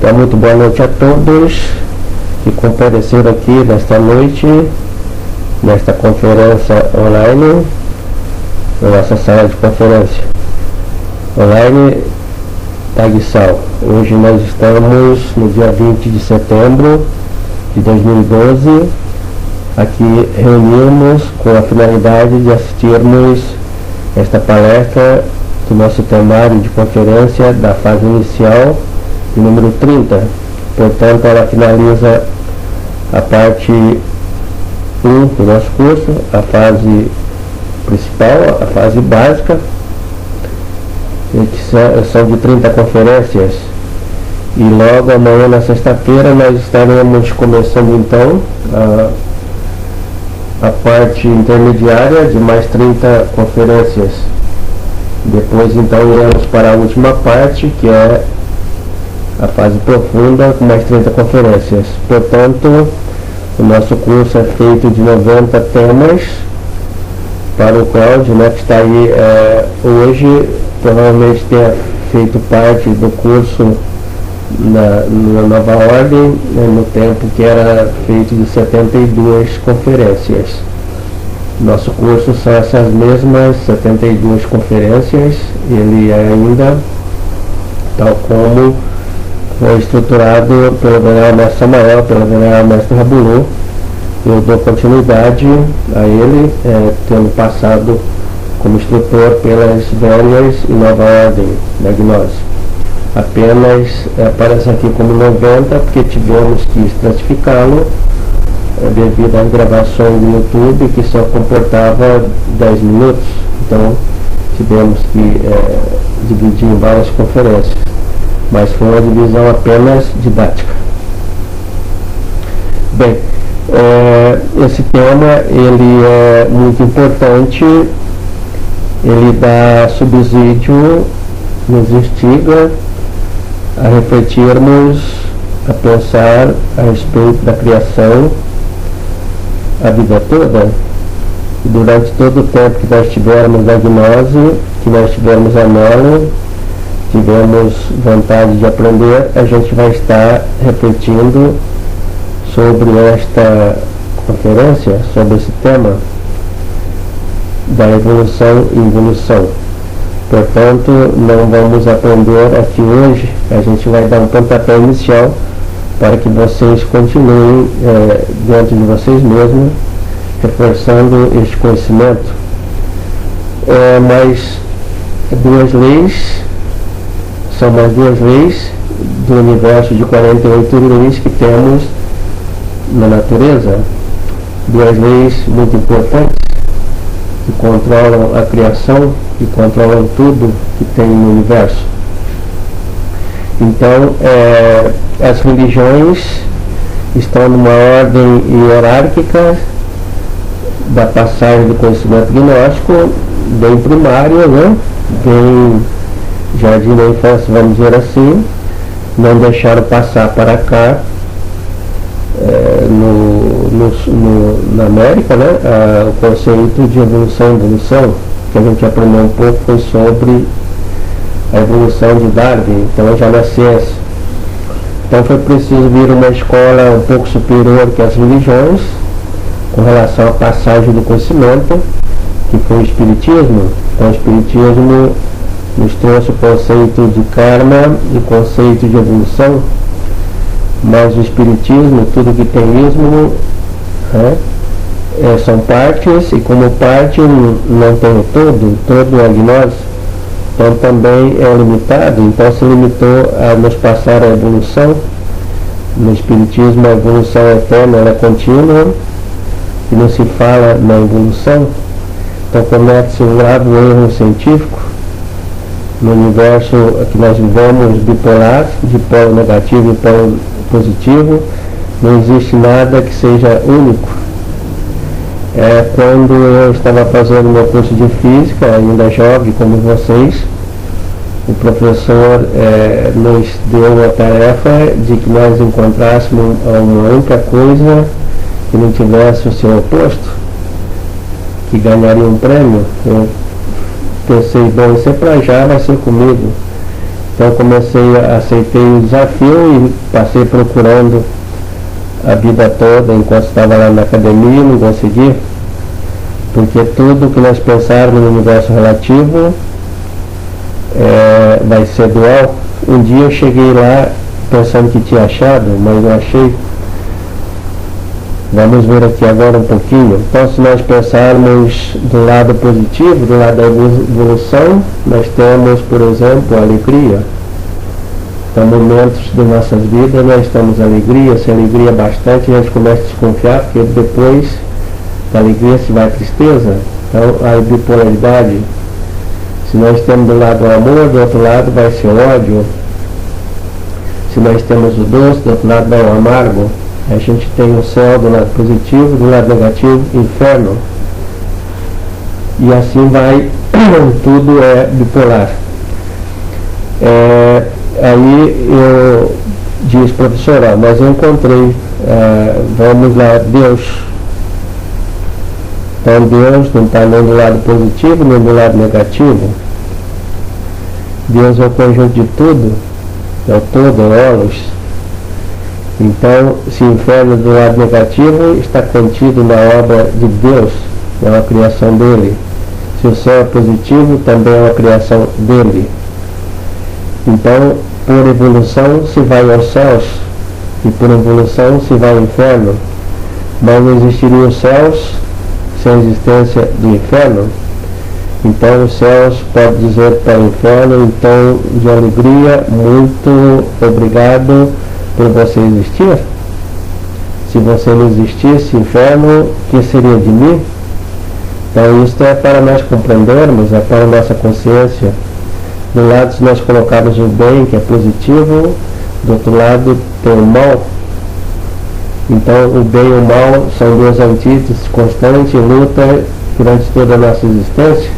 Então, muito boa noite a todos que compareceram aqui nesta noite, nesta conferência online, na nossa sala de conferência online Taguiçal. Hoje nós estamos no dia 20 de setembro de 2012, aqui reunimos com a finalidade de assistirmos esta palestra do nosso temário de conferência da fase inicial, de número 30. Portanto, ela finaliza a parte 1 do nosso curso, a fase principal, a fase básica, que são de 30 conferências. E logo amanhã, na sexta-feira, nós estaremos começando então a parte intermediária de mais 30 conferências. Depois então iremos para a última parte, que é a fase profunda, com mais 30 conferências. Portanto, o nosso curso é feito de 90 temas, para o Cláudio, que está aí hoje, provavelmente tenha feito parte do curso na nova ordem, no tempo que era feito de 72 conferências. Nosso curso são essas mesmas 72 conferências, ele é ainda tal como foi estruturado pelo Venerável Mestre Samael, pelo Venerável Mestre Rabulô. Eu dou continuidade a ele, tendo passado como instrutor pelas velhas e nova ordem da gnose. Apenas aparece aqui como 90, porque tivemos que estratificá-lo devido às gravações do YouTube, que só comportava 10 minutos. Então tivemos que dividir em várias conferências, mas foi uma divisão apenas didática. Bem, esse tema ele é muito importante, ele dá subsídio, nos instiga a refletirmos, a pensar a respeito da criação a vida toda. E durante todo o tempo que nós tivermos a gnose, que nós tivermos a nolo, tivemos vontade de aprender, a gente vai estar refletindo sobre esta conferência, sobre esse tema da evolução e involução. Portanto, não vamos aprender aqui hoje, a gente vai dar um pontapé inicial para que vocês continuem dentro de vocês mesmos, reforçando este conhecimento. Mas duas leis, são mais duas leis do universo de 48 leis que temos na natureza, duas leis muito importantes que controlam a criação, que controlam tudo que tem no universo. Então, as religiões estão numa ordem hierárquica da passagem do conhecimento gnóstico, bem primário, bem jardim da infância, vamos dizer assim. Não deixaram passar para cá, na América, o conceito de evolução e involução, que a gente aprendeu um pouco, foi sobre a evolução de Darwin, então já na ciência. Então foi preciso vir uma escola um pouco superior que as religiões, com relação à passagem do conhecimento, que foi o Espiritismo. Então o Espiritismo nos trouxe o conceito de karma e o conceito de evolução, mas o Espiritismo, tudo que tem ismo, são partes, e como parte não tem o todo é a gnose, então também é limitado. Então se limitou a nos passar a evolução. No Espiritismo a evolução é eterna, ela é contínua, e não se fala na evolução. Então comete-se um grave erro científico no universo que nós vivemos bipolar, de polo negativo e polo positivo. Não existe nada que seja único. Quando eu estava fazendo meu curso de física, ainda jovem como vocês, o professor nos deu a tarefa de que nós encontrássemos uma única coisa que não tivesse o seu oposto, que ganharia um prêmio. Eu pensei, bom, isso é para já, vai ser comigo. Então aceitei o desafio e passei procurando a vida toda, enquanto estava lá na academia, não consegui, porque tudo que nós pensarmos no universo relativo vai ser dual. Um dia eu cheguei lá pensando que tinha achado, mas não achei. Vamos ver aqui agora um pouquinho. Então, se nós pensarmos do lado positivo, do lado da evolução, nós temos, por exemplo, a alegria. Então, momentos de nossas vidas nós temos alegria. Se a alegria é bastante, a gente começa a desconfiar, porque depois da alegria se vai a tristeza. Então, a bipolaridade. Se nós temos do lado o amor, do outro lado vai ser o ódio. Se nós temos o doce, do outro lado vai o amargo. A gente tem o céu do lado positivo, do lado negativo, inferno. E assim vai, tudo é bipolar. Aí eu disse, professor, mas eu encontrei, vamos lá, Deus. Então Deus não está nem do lado positivo, nem do lado negativo. Deus é o conjunto de tudo, é o todo, é o holos. Então, se o inferno do lado negativo está contido na obra de Deus, é uma criação dele. Se o céu é positivo, também é uma criação dele. Então, por evolução se vai aos céus, e por evolução se vai ao inferno. Mas não existiriam os céus sem a existência do inferno. Então, os céus pode dizer para o inferno, então, de alegria, muito obrigado por você existir. Se você não existisse, inferno, o que seria de mim? Então isso é para nós compreendermos, é para a nossa consciência. Do lado, se nós colocarmos o bem, que é positivo, do outro lado tem o mal. Então o bem e o mal são duas antíteses constantes, luta durante toda a nossa existência.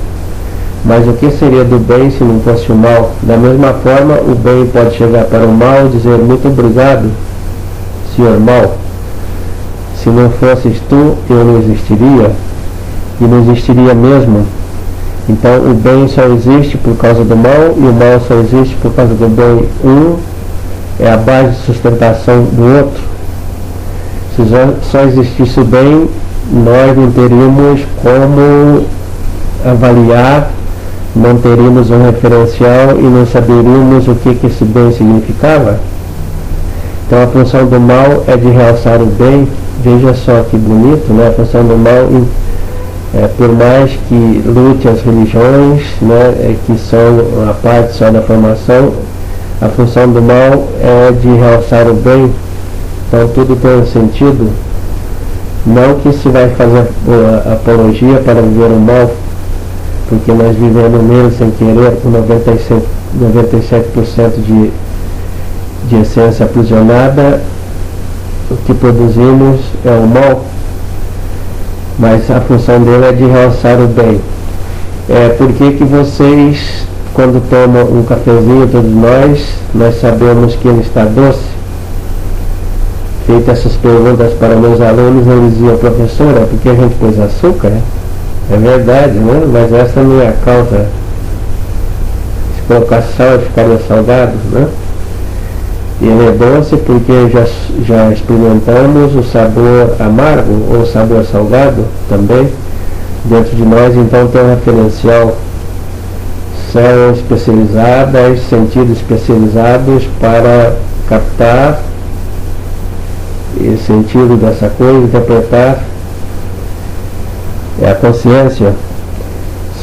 Mas o que seria do bem se não fosse o mal? Da mesma forma, o bem pode chegar para o mal e dizer muito obrigado, senhor mal. Se não fosses tu, eu não existiria, e não existiria mesmo. Então o bem só existe por causa do mal e o mal só existe por causa do bem. Um é a base de sustentação do outro. Se só existisse o bem, nós não teríamos como avaliar, não teríamos um referencial e não saberíamos o que esse bem significava. Então a função do mal é de realçar o bem. Veja só que bonito, né? A função do mal, por mais que lute as religiões, né, que são a parte só da formação, a função do mal é de realçar o bem. Então tudo tem um sentido. Não que se vai fazer apologia para viver o mal, porque nós vivemos nele sem querer, com 97% de essência aprisionada, o que produzimos é o mal, mas a função dele é de realçar o bem. Por que vocês, quando tomam um cafezinho, todos nós sabemos que ele está doce? Feito essas perguntas para meus alunos, eles diziam, professora, porque a gente pôs açúcar? É verdade, né? Mas essa não é a causa. Se colocar sal, ele ficaria salgado, né? E ele é doce porque já experimentamos o sabor amargo ou sabor salgado também dentro de nós. Então tem um referencial, células especializadas, sentidos especializados para captar o sentido dessa coisa, interpretar. É a consciência.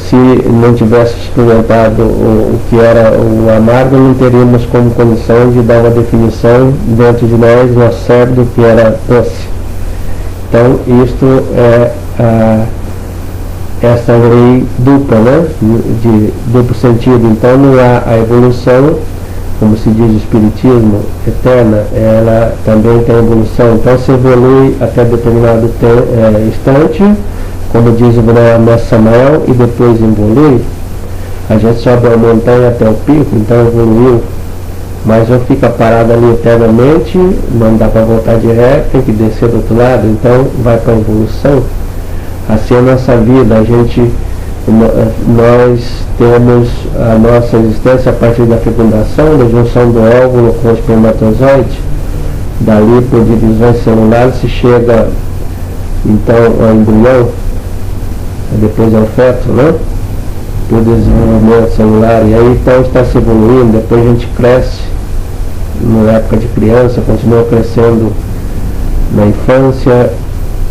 Se não tivesse experimentado o que era o amargo, não teríamos como condição de dar uma definição dentro de nós, nosso cérebro, que era doce. Então isto é essa lei dupla, né? De duplo sentido. Então não há a evolução, como se diz o espiritismo, eterna, ela também tem evolução. Então se evolui até determinado instante, como diz o mestre Samael, e depois evolui. A gente sobe a montanha até o pico, então evoluiu, mas não fica parado ali eternamente, não dá para voltar de ré, tem que descer do outro lado, então vai para a evolução. Assim é a nossa vida, a gente nós temos a nossa existência a partir da fecundação, da junção do óvulo com o espermatozoide. Dali, por divisões celulares, se chega então ao embrião, depois ao feto, né? Por desenvolvimento celular, e aí então está se evoluindo. Depois a gente cresce na época de criança, continua crescendo na infância,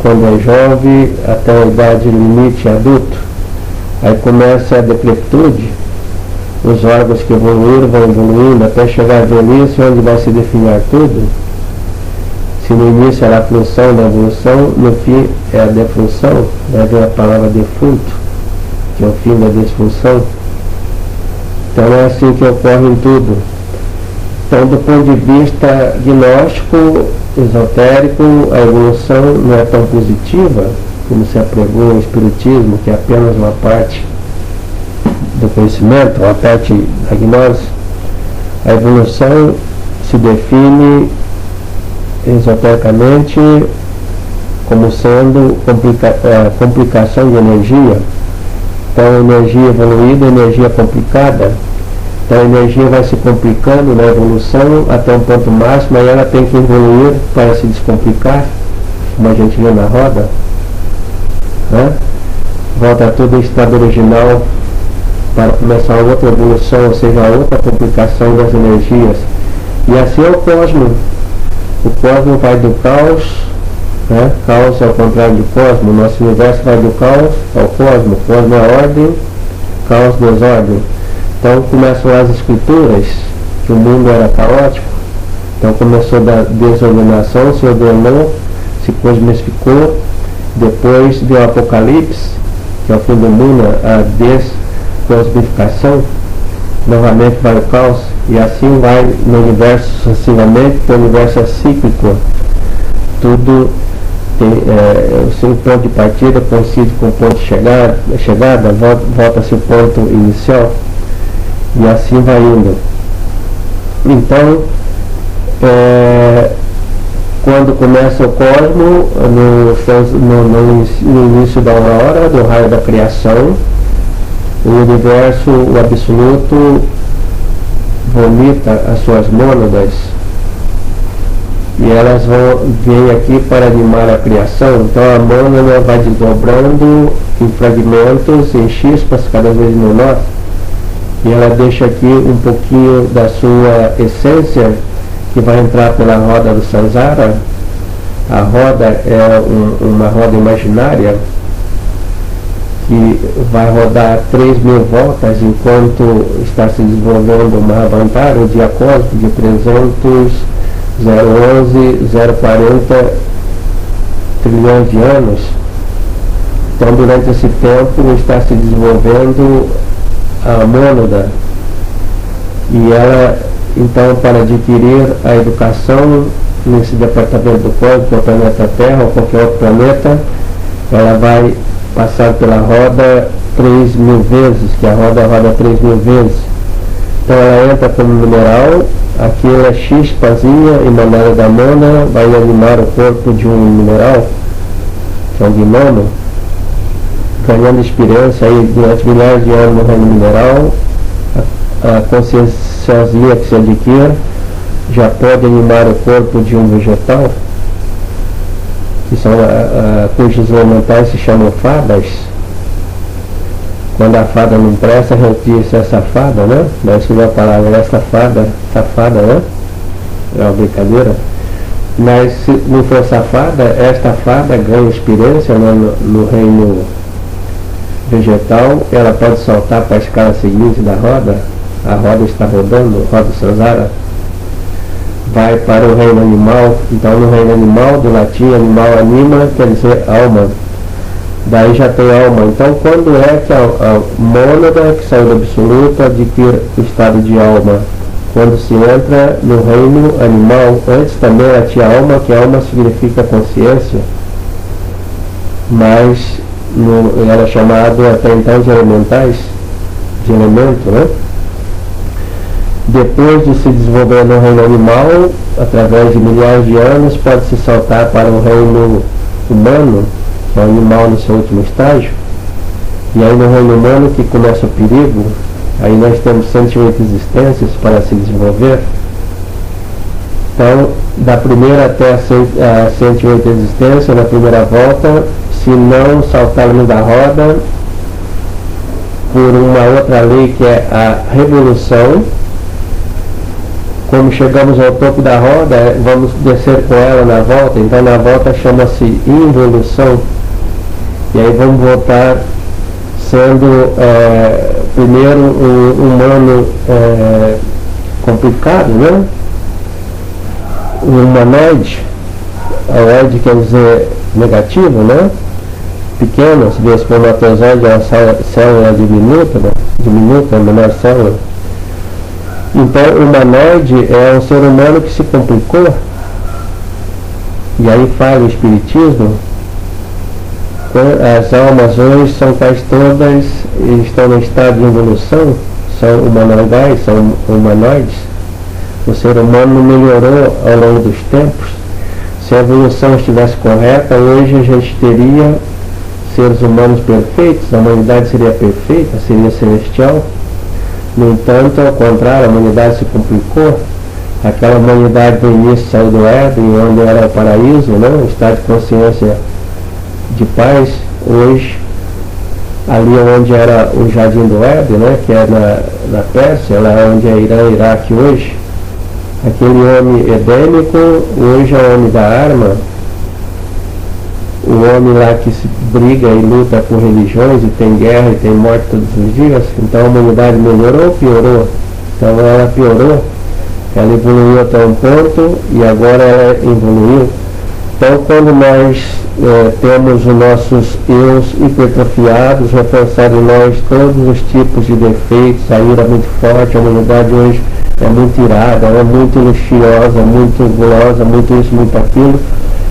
quando é jovem, até a idade limite adulto. Aí começa a decrepitude, os órgãos que evoluíram vão evoluindo até chegar à velhice, onde vai se definhar tudo. Se no início era a função da evolução, no fim é a defunção, daí vem a palavra defunto, que é o fim da disfunção. Então é assim que ocorre em tudo. Então, do ponto de vista gnóstico, esotérico, a evolução não é tão positiva como se apregou o espiritismo, que é apenas uma parte do conhecimento, uma parte da gnose. A evolução se define esotericamente como sendo complicação de energia. Então, energia evoluída, energia complicada. Então a energia vai se complicando na evolução até um ponto máximo, aí ela tem que evoluir para se descomplicar, como a gente vê na roda, né? Volta tudo em estado original para começar outra evolução, ou seja, a outra complicação das energias. E assim é o cosmos. O cosmos vai do caos, né? Caos é o contrário de cosmos. Nosso universo vai do caos ao cosmos. Cosmos é ordem, caos desordem. Então começam as escrituras, que o mundo era caótico. Então começou da desordenação, se ordenou, se cosmificou. Depois deu o Apocalipse, que é o fim do mundo, a descosmificação. Novamente vai o caos, e assim vai no universo sucessivamente, porque o universo é cíclico. Tudo tem o seu ponto de partida coincide com o ponto de chegada, volta-se o ponto inicial, e assim vai indo. Então, quando começa o cosmos, no início da aurora, do raio da criação, o universo, o absoluto, vomita as suas mônadas, e elas vêm aqui para animar a criação. Então a mônada vai desdobrando em fragmentos, em chispas cada vez menor, e ela deixa aqui um pouquinho da sua essência, que vai entrar pela roda do Samsara. A roda é uma roda imaginária que vai rodar 3.000 voltas enquanto está se desenvolvendo uma Avantar, o dia cósmico de 300.011.040 trilhões de anos. Então, durante esse tempo está se desenvolvendo a mônada, e ela, então, para adquirir a educação nesse departamento do cosmos, do planeta Terra ou qualquer outro planeta, ela vai passar pela roda 3.000 vezes, que a roda roda 3.000 vezes. Então ela entra como mineral, aquela chispazinha emanada da mônada vai animar o corpo de um mineral, que é um gnomo, ganhando experiência aí durante milhares de anos no reino mineral. A conscienciazinha que se adquire já pode animar o corpo de um vegetal, que são cujos elementais se chamam fadas. Quando a fada não presta, retira-se essa fada, né? Daí surgiu a palavra essa fada, né? É uma brincadeira. Mas se não for safada, esta fada ganha experiência, né, no reino vegetal. Ela pode saltar para a escala seguinte da roda. A roda está rodando, roda Samsara. Vai para o reino animal. Então no reino animal, do latim animal anima, quer dizer alma. Daí já tem alma. Então quando é que a mônada que saiu do absoluto adquire o estado de alma? Quando se entra no reino animal. Antes também ela tinha alma, que alma significa consciência, mas era chamado até então de elementais, de elemento, né? Depois de se desenvolver no reino animal, através de milhares de anos, pode-se saltar para o reino humano, que é o animal no seu último estágio. E aí no reino humano que começa o perigo, aí nós temos 108 existências para se desenvolver. Então, da primeira até a 108 existências, na primeira volta, se não saltarmos da roda, por uma outra lei que é a revolução, como chegamos ao topo da roda, vamos descer com ela na volta, então na volta chama-se involução, e aí vamos voltar sendo primeiro um humano complicado, né? Um humanoide, a oide quer dizer negativo, né? Pequeno, se vê espermatozoide é uma célula diminuta, né? Diminuta, a menor célula. Então, o humanoide é um ser humano que se complicou, e aí fala o espiritismo. As almas hoje são quase todas, estão no estado de evolução, são humanoidais, são humanoides. O ser humano melhorou ao longo dos tempos. Se a evolução estivesse correta, hoje a gente teria seres humanos perfeitos, a humanidade seria perfeita, seria celestial. No entanto, ao contrário, a humanidade se complicou. Aquela humanidade do início saiu do Éden, onde era o paraíso, né? O estado de consciência de paz. Hoje, ali onde era o Jardim do Éden, né? Que é na Pérsia, lá onde é Irã, Iraque hoje, aquele homem edênico, hoje é o homem da arma, o homem lá que se briga e luta por religiões e tem guerra e tem morte todos os dias. Então a humanidade melhorou ou piorou? Então ela piorou, ela evoluiu até um ponto e agora ela evoluiu. Então quando nós temos os nossos eus hipertrofiados, reforçados em nós todos os tipos de defeitos, a ira muito forte, a humanidade hoje é muito irada, é muito luxuosa, muito gulosa, muito isso, muito aquilo,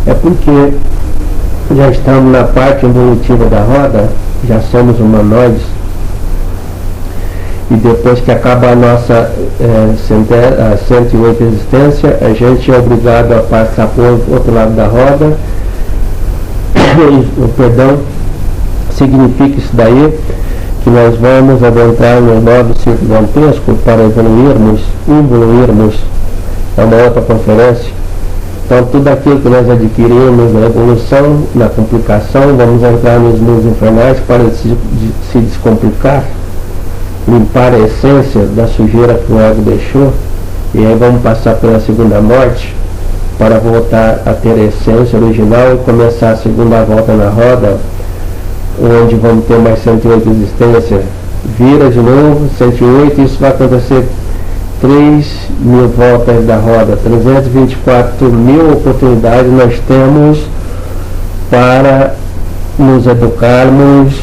é porque já estamos na parte evolutiva da roda, já somos humanoides, e depois que acaba a nossa 108 existência, a gente é obrigado a passar por outro lado da roda. O perdão significa isso daí, que nós vamos adentrar no modo gigantesco para evoluirmos, é uma outra conferência. Então tudo aquilo que nós adquirimos na evolução, na complicação, vamos entrar nos mundos infernais para se descomplicar, limpar a essência da sujeira que o ego deixou, e aí vamos passar pela segunda morte para voltar a ter a essência original e começar a segunda volta na roda, onde vamos ter mais 108 existências. Vira de novo, 108, isso vai acontecer 3.000 voltas da roda, 324.000 oportunidades nós temos para nos educarmos,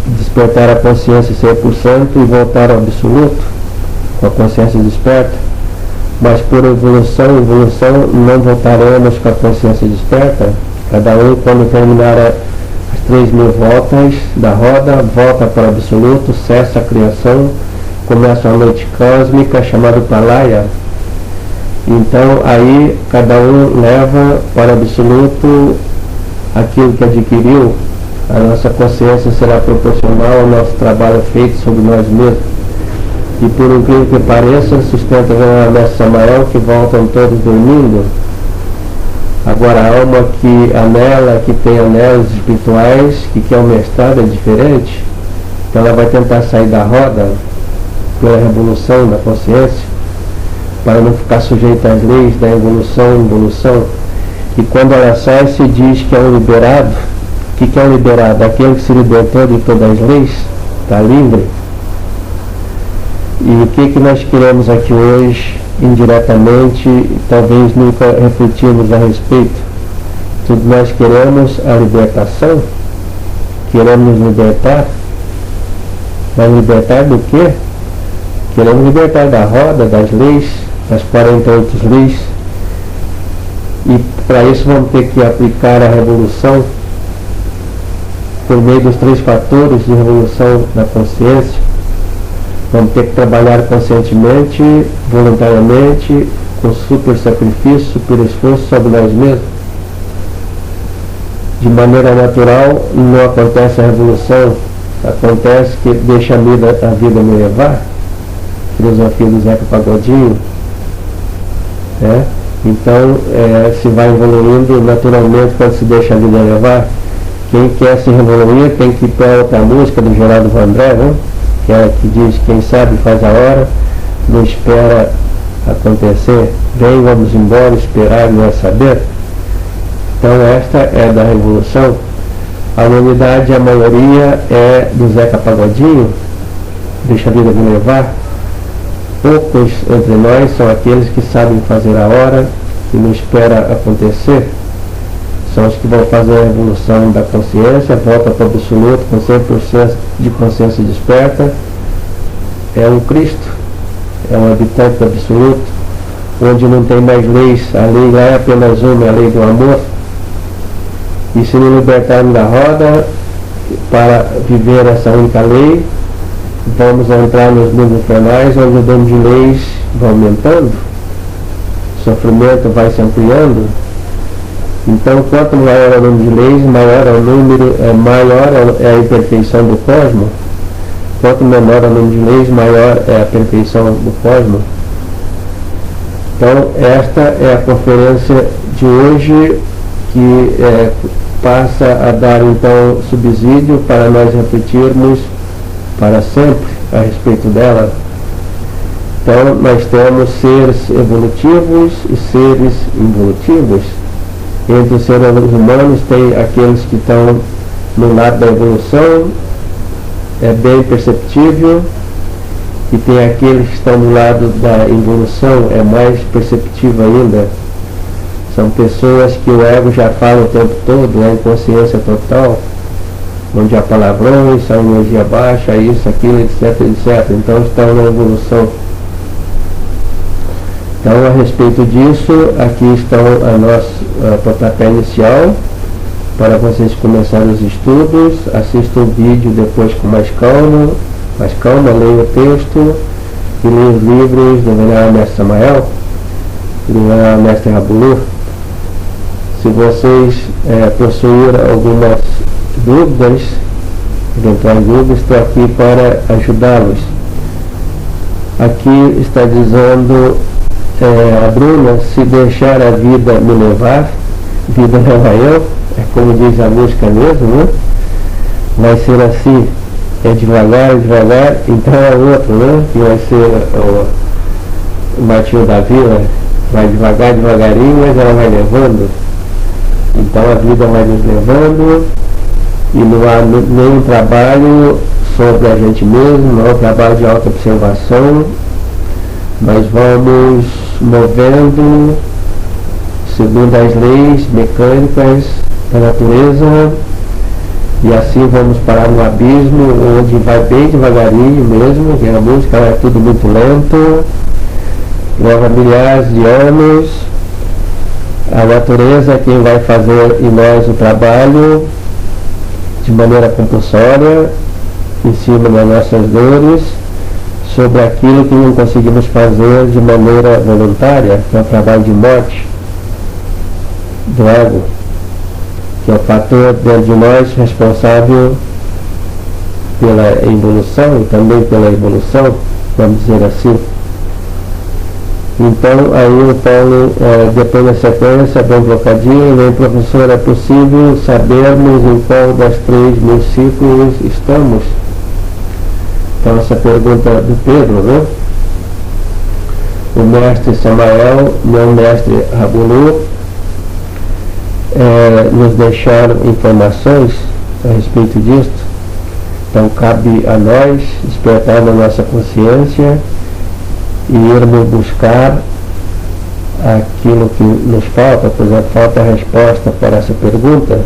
despertar a consciência 100% e voltar ao absoluto, com a consciência desperta. Mas por evolução, não voltaremos com a consciência desperta. Cada um, quando terminar as 3.000 voltas da roda, volta para o absoluto, cessa a criação, começa a noite cósmica chamada Palaya. Então aí cada um leva para o absoluto aquilo que adquiriu. A nossa consciência será proporcional ao nosso trabalho feito sobre nós mesmos. E por incrível que pareça, sustenta a Mestre Samael que voltam todos dormindo. Agora a alma que anela, que tem anelos espirituais, que quer o mestrado, é diferente. Então ela vai tentar sair da roda pela revolução da consciência, para não ficar sujeita às leis da involução. E quando ela sai, se diz que é um liberado. O que é um liberado? Aquele que se libertou de todas as leis, está livre. E o que nós queremos aqui hoje, indiretamente, talvez nunca refletimos a respeito? Tudo nós queremos a libertação, queremos nos libertar, mas libertar do quê? Queremos libertar da roda, das leis, das 48 leis, e para isso vamos ter que aplicar a revolução por meio dos 3 fatores de revolução da consciência. Vamos ter que trabalhar conscientemente, voluntariamente, com super sacrifício, super esforço sobre nós mesmos. De maneira natural, não acontece a revolução acontece que deixa a vida me levar, filosofia do Zeca Pagodinho, né? Então se vai evoluindo naturalmente quando se deixa a vida levar. Quem quer se evoluir tem que ir para outra música do Geraldo Vandré, né? Que é que diz: quem sabe faz a hora, não espera acontecer, vem, vamos embora, esperar não é saber. Então esta é da revolução. A humanidade, a maioria é do Zeca Pagodinho, deixa a vida me levar. Poucos entre nós são aqueles que sabem fazer a hora e não espera acontecer. São os que vão fazer a revolução da consciência, volta para o absoluto com 100% de consciência desperta. É um Cristo, é um habitante do absoluto, onde não tem mais leis. A lei lá é apenas uma, é a lei do amor. E se nos libertarmos da roda para viver essa única lei, vamos entrar nos mundos infernais, onde o dano de leis vai aumentando, o sofrimento vai se ampliando. Então, quanto maior é o número de leis, maior é o número, maior é a imperfeição do cosmos. Quanto menor é o número de leis, maior é a perfeição do cosmos. Então, esta é a conferência de hoje, que passa a dar então subsídio para nós refletirmos para sempre a respeito dela. Então, nós temos seres evolutivos e seres involutivos. Entre os seres humanos tem aqueles que estão no lado da evolução, é bem perceptível, e tem aqueles que estão do lado da involução, é mais perceptível ainda. São pessoas que o ego já fala o tempo todo, a inconsciência total, onde há palavrões, a energia baixa, isso, aquilo, etc, etc. Então estão na evolução. Então, a respeito disso, aqui estão a nosso pontapé inicial, para vocês começarem os estudos. Assistam o vídeo depois com mais calma, leiam o texto e leiam os livros do Venerável Mestre Samael e do Venerável Mestre Rabulu. Se vocês possuírem algumas dúvidas, eventuais dúvidas, estou aqui para ajudá-los. Aqui está dizendo a Bruna: se deixar a vida me levar, vida leva eu, é como diz a música mesmo, né? Vai ser assim, é devagar, devagar. Então é outro, né? Que vai ser o Martinho da Vila, vai devagar, devagarinho, mas ela vai levando. Então a vida vai nos levando, e não há nenhum trabalho sobre a gente mesmo, não há um trabalho de auto-observação. Nós vamos movendo segundo as leis mecânicas da natureza, e assim vamos parar no abismo, onde vai bem devagarinho mesmo, que a música é tudo muito lento, leva milhares de anos. A natureza é quem vai fazer em nós o trabalho de maneira compulsória, em cima das nossas dores, sobre aquilo que não conseguimos fazer de maneira voluntária, que é o trabalho de morte do ego, que é o fator dentro de nós responsável pela involução e também pela evolução, vamos dizer assim. Então, aí o Paulo, depois da sequência, bem colocadinho, vem: professor, é possível sabermos em qual das 3.000 ciclos estamos? Então, essa pergunta do Pedro, né? O mestre Samael, meu mestre Rabulu, nos deixaram informações a respeito disto. Então, cabe a nós despertar na nossa consciência e irmos buscar aquilo que nos falta. Por exemplo, falta a resposta para essa pergunta,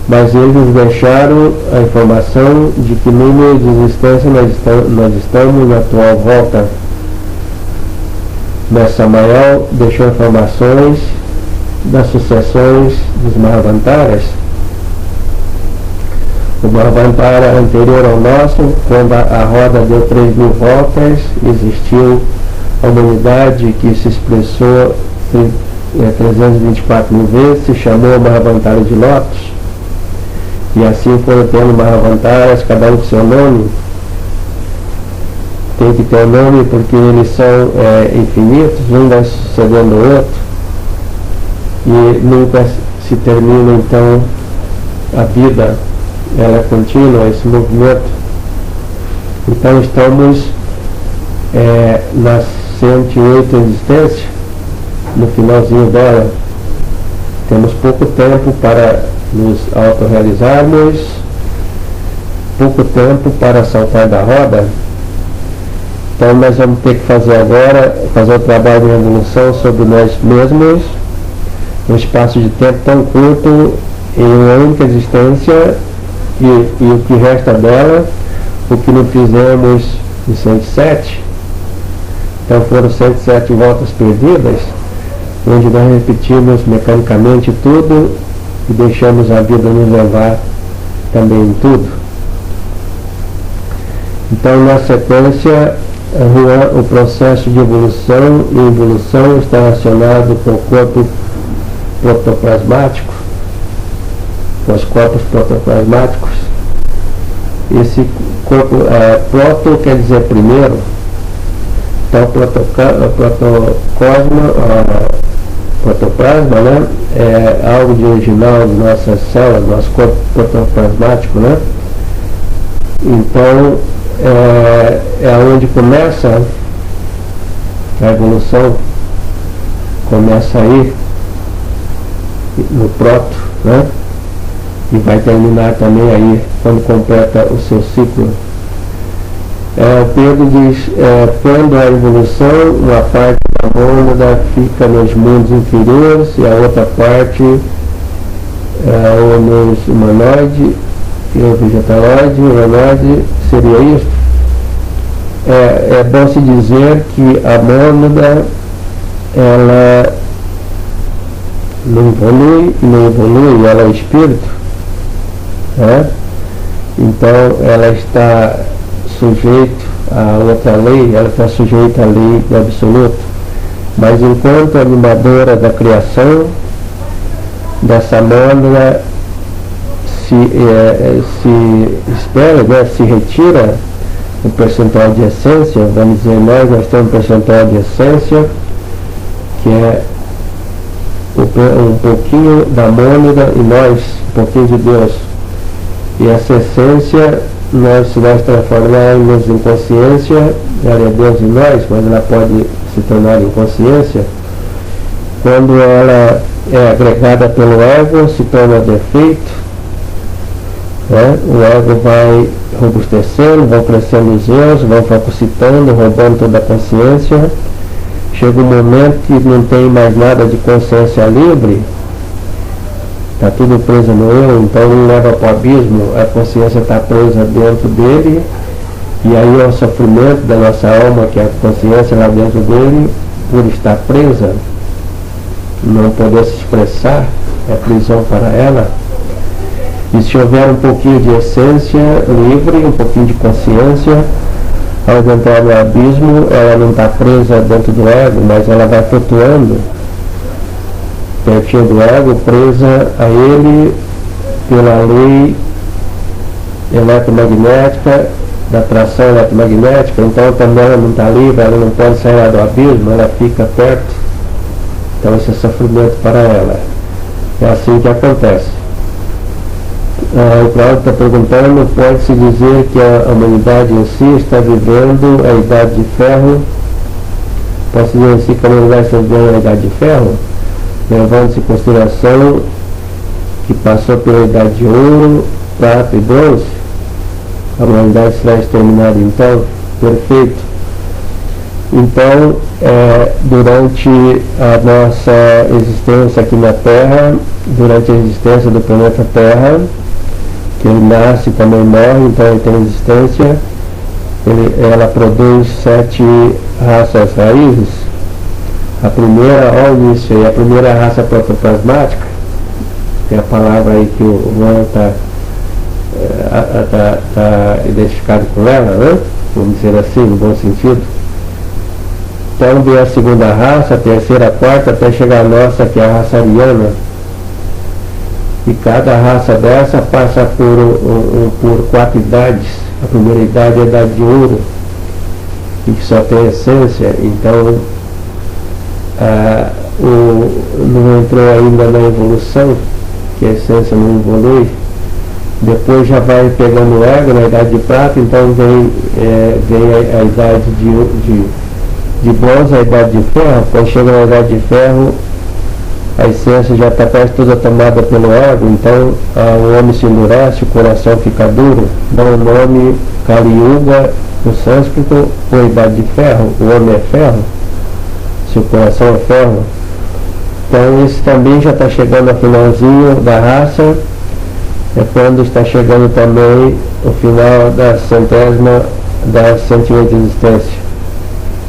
mas eles nos deixaram a informação de que no meio de existência nós estamos na atual volta. Mestre Samael deixou informações das sucessões dos Mahavantaras. O Mahavantara anterior ao nosso, quando a roda deu 3.000 voltas, existiu a humanidade que se expressou 324.000 vezes, se chamou Mahavantara de Lótus. E assim foram tendo Mahavatas, cada um com seu nome. Tem que ter um nome porque eles são infinitos, um vai sucedendo o outro. E nunca se termina, então, a vida, ela é contínua, esse movimento. Então estamos nas 108 existências, no finalzinho dela. Temos pouco tempo para nos autorrealizarmos, pouco tempo para saltar da roda. Então nós vamos ter que fazer agora, fazer o trabalho de evolução sobre nós mesmos, um espaço de tempo tão curto, em uma única existência, e o que resta dela, o que não fizemos em 107. Então foram 107 voltas perdidas, onde nós repetimos mecanicamente tudo e deixamos a vida nos levar também em tudo. Então, na sequência, o processo de evolução e involução está relacionado com o corpo protoplasmático, com os corpos protoplasmáticos. Esse corpo, proto quer dizer primeiro, então protoplasma, né, é algo de original de nossas células, nosso corpo protoplasmático, né? Então, é onde começa a evolução, começa aí, no proto, né? E vai terminar também aí, quando completa o seu ciclo. O Pedro diz, quando a evolução, uma parte da mônada fica nos mundos inferiores e a outra parte, ou nos humanoide e o vegetaloide, o humanoide, seria isso? É bom se dizer que a mônada, ela não evolui, ela é espírito, né? Então ela está sujeito a outra lei, ela está sujeita à lei do absoluto. Mas enquanto animadora da criação, dessa mônada se espera, né, se retira o percentual de essência, vamos dizer, nós temos um percentual de essência, que é um pouquinho da mônada e nós, um pouquinho de Deus. E essa essência, se nós transformarmos em consciência, ela é Deus em nós, mas ela pode se tornar em consciência. Quando ela é agregada pelo ego, se torna defeito, né? O ego vai robustecendo, vão crescendo os erros, vão fagocitando, roubando toda a consciência. Chega um momento que não tem mais nada de consciência livre, está tudo preso no eu, então ele leva para o abismo, a consciência está presa dentro dele, e aí é o sofrimento da nossa alma, que é a consciência lá dentro dele, por estar presa, não poder se expressar, é prisão para ela. E se houver um pouquinho de essência livre, um pouquinho de consciência, ao entrar no abismo, ela não está presa dentro do ego, mas ela vai flutuando pertinho do ego, presa a ele pela lei eletromagnética, da atração eletromagnética. Então também ela não está livre, ela não pode sair lá do abismo, ela fica perto. Então esse é sofrimento para ela. É assim que acontece. O Claudio está perguntando, pode-se dizer que a humanidade em si está vivendo a Idade de Ferro? Pode-se dizer assim que a humanidade está vivendo a Idade de Ferro? Levando-se em consideração que passou pela Idade de Ouro, Prata e Bronze, a humanidade será exterminada então? Perfeito. Então, durante a nossa existência aqui na Terra, durante a existência do planeta Terra, que ele nasce e também morre, então ele tem existência, ela produz 7 raças raízes. A primeira, olha isso aí, a primeira raça protoplasmática, que é a palavra aí que o Juan está identificado com ela, né? Vamos dizer assim, no bom sentido. Então vem a segunda raça, a terceira, a quarta, até chegar a nossa, que é a raça ariana. E cada raça dessa passa por 4 idades. A primeira idade é a idade de ouro, e que só tem essência. Então não entrou ainda na evolução, que a essência não evolui. Depois já vai pegando ego na idade de prata, então vem a idade de bronze, a idade de ferro. Quando chega na idade de ferro, a essência já está quase toda tomada pelo ego, então o homem se endurece, o coração fica duro. Dá o nome Kali Yuga no sânscrito, ou idade de ferro. O homem é ferro, seu coração é ferro. Então esse também já está chegando ao finalzinho da raça. É quando está chegando também o final da 108ª existência.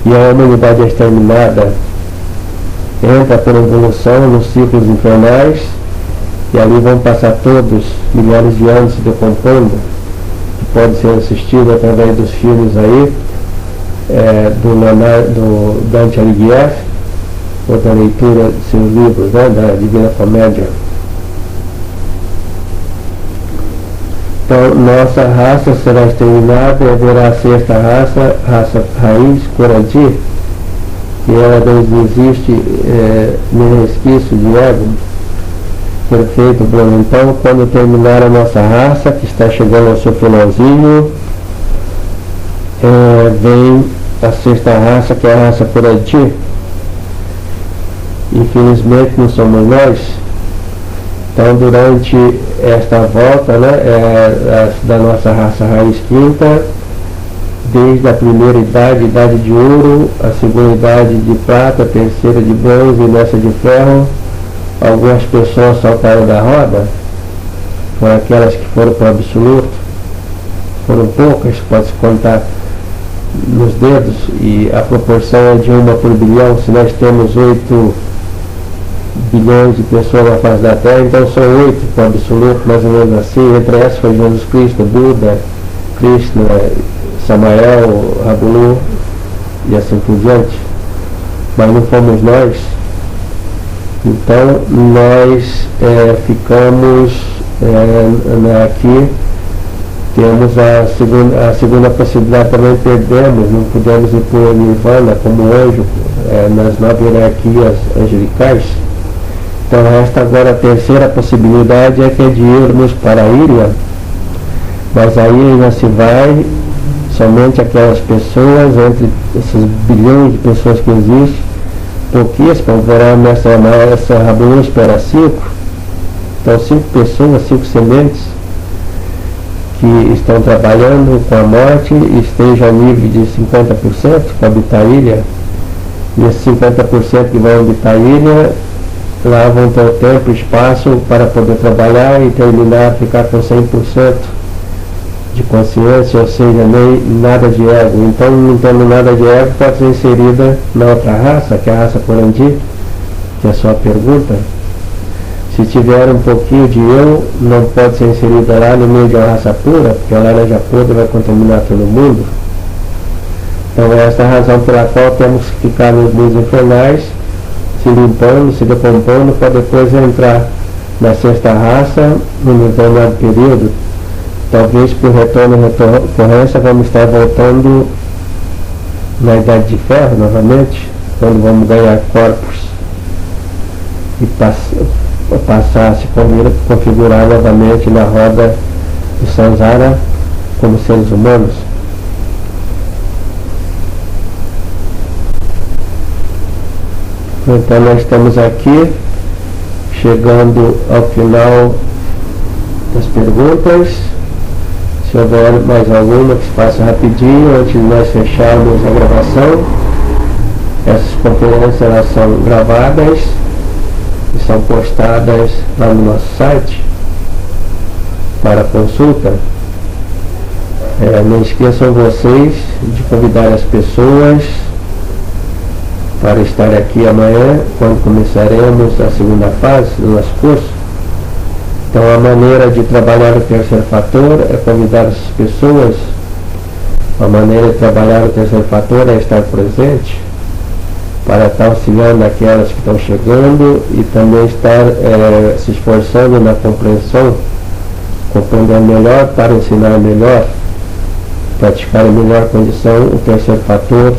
E a humanidade é exterminada, entra por evolução nos ciclos infernais, e ali vão passar todos milhares de anos se decompondo, que pode ser assistido através dos filmes aí, do Dante Alighieri, ou da leitura de seus livros, né, da Divina Comédia. Então, nossa raça será exterminada e haverá a sexta raça raiz, Coradi, que ela não existe nem resquício de ego. Perfeito, Bruno. Então, quando terminar a nossa raça, que está chegando ao seu finalzinho, vem a sexta raça, que é a raça Coradi. Infelizmente não somos nós. Então, durante esta volta, né, da nossa raça raiz quinta, desde a primeira idade, idade de ouro, a segunda idade de prata, a terceira de bronze e nessa de ferro, algumas pessoas saltaram da roda, foram aquelas que foram para o absoluto, foram poucas, pode-se contar nos dedos, e a proporção é de 1 por bilhão. Se nós temos 8 bilhões de pessoas na face da Terra, então são 8 para o absoluto, mais ou menos assim. Entre essas foi Jesus Cristo, Buda, Krishna, Samael, Rabulu e assim por diante. Mas não fomos nós. Então nós ficamos aqui. Temos a segunda possibilidade, também perdemos, não pudemos ir para o Nirvana como anjo nas 9 hierarquias angelicais. Então resta agora a terceira possibilidade, que é de irmos para a ilha, mas aí ainda se vai somente aquelas pessoas, entre esses bilhões de pessoas que existem, pouquíssimas verão nessa Rabulu espera 5, então 5 pessoas, 5 sementes que estão trabalhando com a morte e estejam ao nível de 50% para habitar a ilha. E esses 50% que vão habitar a ilha, lá vão ter tempo e espaço para poder trabalhar e terminar, ficar com 100% de consciência, ou seja, nem nada de ego. Então, não tendo nada de ego, pode ser inserida na outra raça, que é a raça Corandi, que é a sua pergunta. Se tiver um pouquinho de eu, não pode ser inserida lá no meio de uma raça pura, porque a laranja podre vai contaminar todo mundo. Então, essa é a razão pela qual temos que ficar nos mundos infernais, se limpando, se decompondo, para depois entrar na sexta raça, num determinado período. Talvez por retorno e recorrência vamos estar voltando na idade de ferro novamente, quando vamos ganhar corpos e passar a se configurar novamente na roda do Samsara como seres humanos. Então nós estamos aqui chegando ao final das perguntas. Se houver mais alguma, que se faça rapidinho antes de nós fecharmos a gravação. Essas conferências elas são gravadas e são postadas lá no nosso site para consulta. Não esqueçam vocês de convidar as pessoas para estar aqui amanhã, quando começaremos a segunda fase do nosso curso. Então, a maneira de trabalhar o terceiro fator é convidar as pessoas. A maneira de trabalhar o terceiro fator é estar presente. para estar auxiliando aquelas que estão chegando e também estar se esforçando na compreensão, compreender melhor para ensinar melhor, praticar em melhor condição o terceiro fator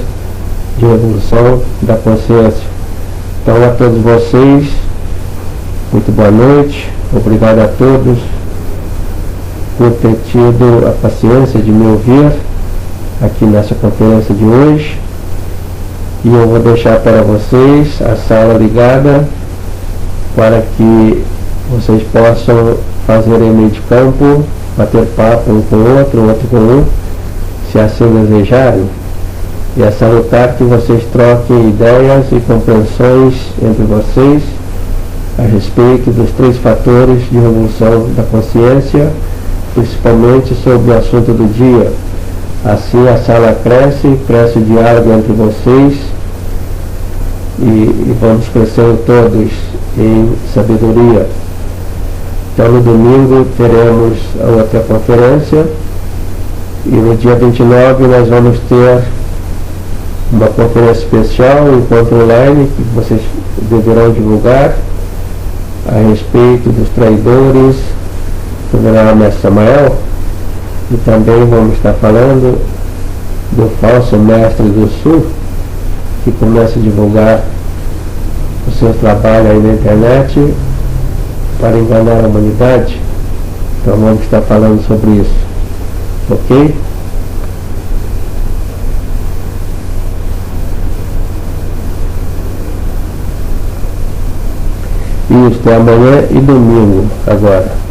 de evolução da consciência. Então, a todos vocês, muito boa noite, obrigado a todos por ter tido a paciência de me ouvir aqui nessa conferência de hoje. E eu vou deixar para vocês a sala ligada para que vocês possam fazer em meio de campo, bater papo um com o outro com um, se assim desejarem. E é salutar que vocês troquem ideias e compreensões entre vocês a respeito dos 3 fatores de evolução da consciência, principalmente sobre o assunto do dia. Assim a sala cresce o diálogo entre vocês e vamos crescendo todos em sabedoria. Então no domingo teremos a outra conferência e no dia 29 nós vamos ter uma conferência especial, um encontro online que vocês deverão divulgar a respeito dos traidores do Venerável Mestre Samael, e também vamos estar falando do falso Mestre do Sul, que começa a divulgar o seu trabalho aí na internet para enganar a humanidade. Então vamos estar falando sobre isso, ok? Isso, até amanhã e domingo agora.